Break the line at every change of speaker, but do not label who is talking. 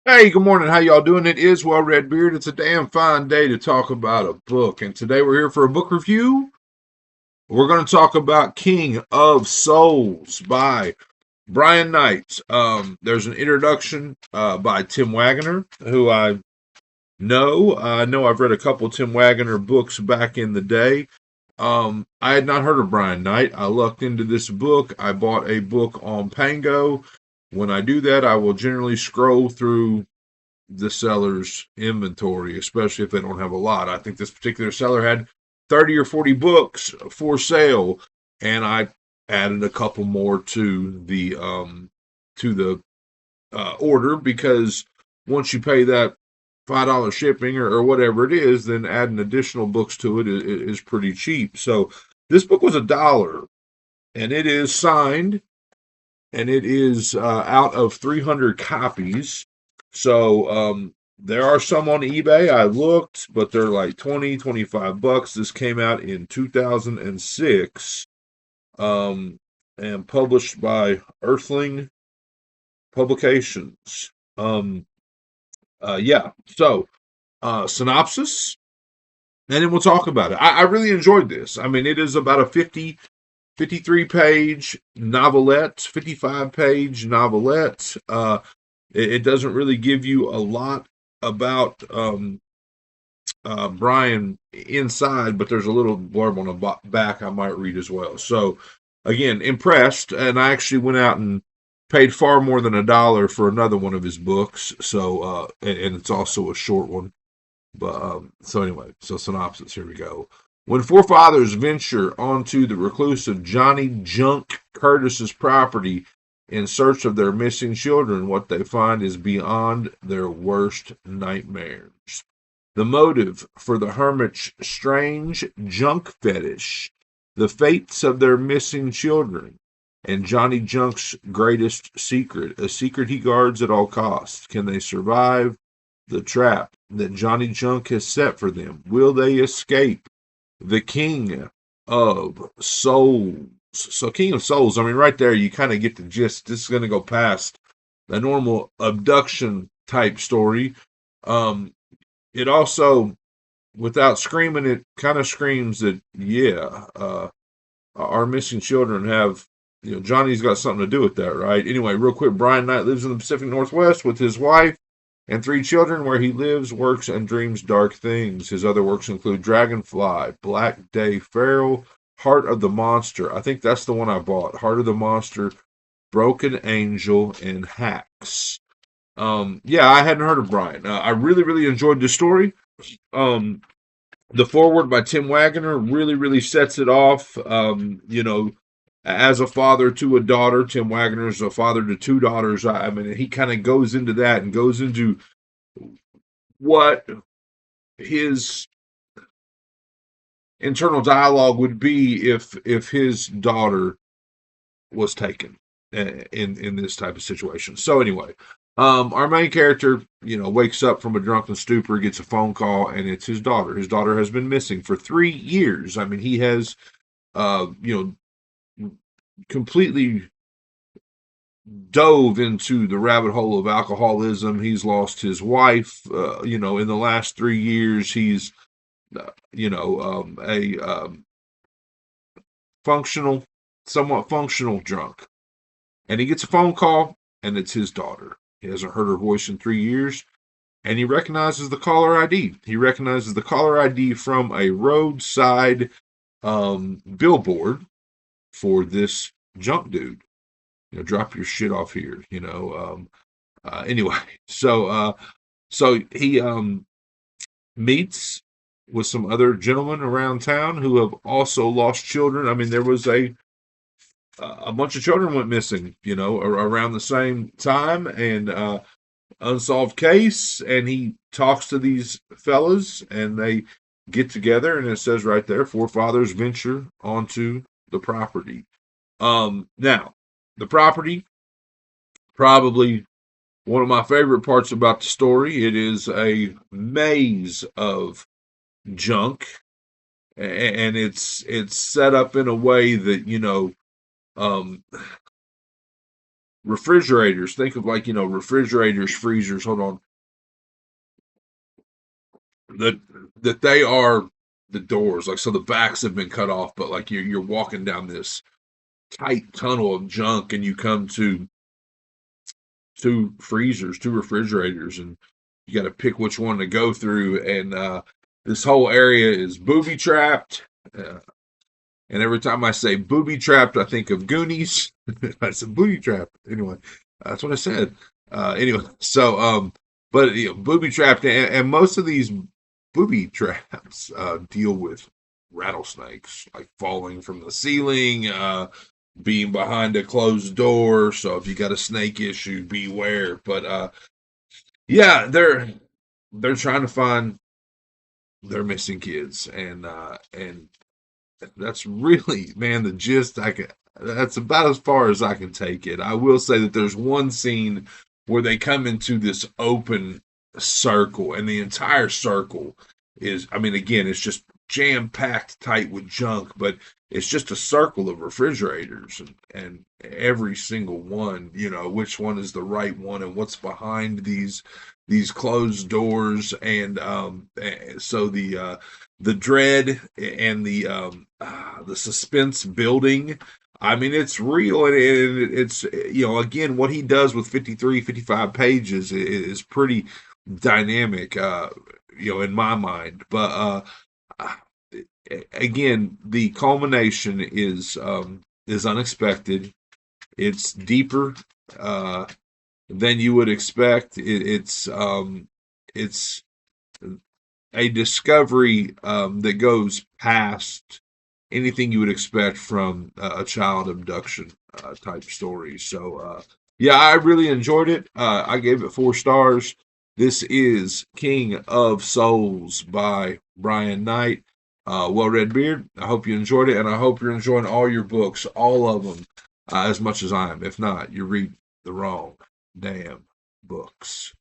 Hey, good morning. How y'all doing? It is Well Red Beard. It's a damn fine day to talk about a book. And today we're here for a book review. We're going to talk about King of Souls by Brian Knight. There's an introduction by Tim Waggoner, who I know. I know I've read a couple Tim Waggoner books back in the day. I had not heard of Brian Knight. I looked into this book. I bought a book on Pango. When I do that, I will generally scroll through the seller's inventory, especially if they don't have a lot. I think this particular seller had 30 or 40 books for sale, and I added a couple more to the order because once you pay that $5 shipping or whatever it is, then adding additional books to it is pretty cheap. So this book was $1, and it is signed, and it is out of 300 copies. So there are some on eBay. I looked, but they're like 20, 25 bucks. This came out in 2006 and published by Earthling Publications. Yeah. So synopsis, and then we'll talk about it. I really enjoyed this. I mean, it is about a 53-page novelette, 55-page novelette. It doesn't really give you a lot about Brian inside, but there's a little blurb on the back I might read as well. So, again, impressed, and I actually went out and paid far more than $1 for another one of his books. So, and it's also a short one. But so anyway, so synopsis. Here we go. When four fathers venture onto the reclusive Johnny Junk Curtis's property in search of their missing children, what they find is beyond their worst nightmares. The motive for the hermit's strange junk fetish, the fates of their missing children, and Johnny Junk's greatest secret, a secret he guards at all costs. Can they survive the trap that Johnny Junk has set for them? Will they escape the King of Souls? So, King of Souls, I mean, right there, you kind of get the gist. This is going to go past the normal abduction type story. It also, without screaming, it kind of screams that, yeah, our missing children have, Johnny's got something to do with that, right? Anyway, real quick, Brian Knight lives in the Pacific Northwest with his wife and 3 children, where he lives, works, and dreams dark things. His other works include Dragonfly, Black Day Feral, Heart of the Monster. I think that's the one I bought. Heart of the Monster, Broken Angel, and Hacks. Yeah, I hadn't heard of Brian. I really, really enjoyed the story. The foreword by Tim Waggoner really, really sets it off. As a father to a daughter, Tim Waggoner is a father to 2 daughters. I mean, he kind of goes into that and goes into what his internal dialogue would be if his daughter was taken in this type of situation. So anyway, our main character, wakes up from a drunken stupor, gets a phone call, and it's his daughter. His daughter has been missing for 3 years. I mean, he has, completely dove into the rabbit hole of alcoholism. He's lost his wife. In the last 3 years, he's, a somewhat functional drunk. And he gets a phone call, and it's his daughter. He hasn't heard her voice in 3 years, and he recognizes the caller ID. He recognizes the caller ID from a roadside billboard for this junk dude. Drop your shit off here. Anyway, so he meets with some other gentlemen around town who have also lost children. I mean, there was a bunch of children went missing, around the same time, and unsolved case. And he talks to these fellas, and they get together, and it says right there, 4 fathers venture onto the property. Now, the property, probably one of my favorite parts about the story. It is a maze of junk, and it's set up in a way that um, refrigerators. Think of like, refrigerators, freezers. Hold on. That that they are the doors. Like, so the backs have been cut off, but like you're walking down this tight tunnel of junk, and you come to two freezers, two refrigerators, and you got to pick which one to go through. And this whole area is booby trapped. Uh, and every time I say booby trapped, I think of Goonies. I said booby trapped. Anyway, that's what I said. Anyway, so but booby trapped, and most of these booby traps deal with rattlesnakes, like falling from the ceiling, being behind a closed door. So if you got a snake issue, beware. But yeah, they're trying to find their missing kids, and that's really, man, the gist. That's about as far as I can take it. I will say that there's one scene where they come into this open circle, and the entire circle is, I mean, again, it's just jam packed tight with junk, but it's just a circle of refrigerators, and every single one, which one is the right one, and what's behind these closed doors, and so the dread and the suspense building. I mean, it's real, and it's, again, what he does with 53, 55 pages is pretty dynamic, in my mind. But again, the culmination is unexpected. It's deeper than you would expect. It's a discovery that goes past anything you would expect from a child abduction type story. So, yeah, I really enjoyed it. I gave it 4 stars. This is King of Souls by Brian Knight. Well Red Beard, I hope you enjoyed it, and I hope you're enjoying all your books, all of them, as much as I am. If not, you read the wrong damn books.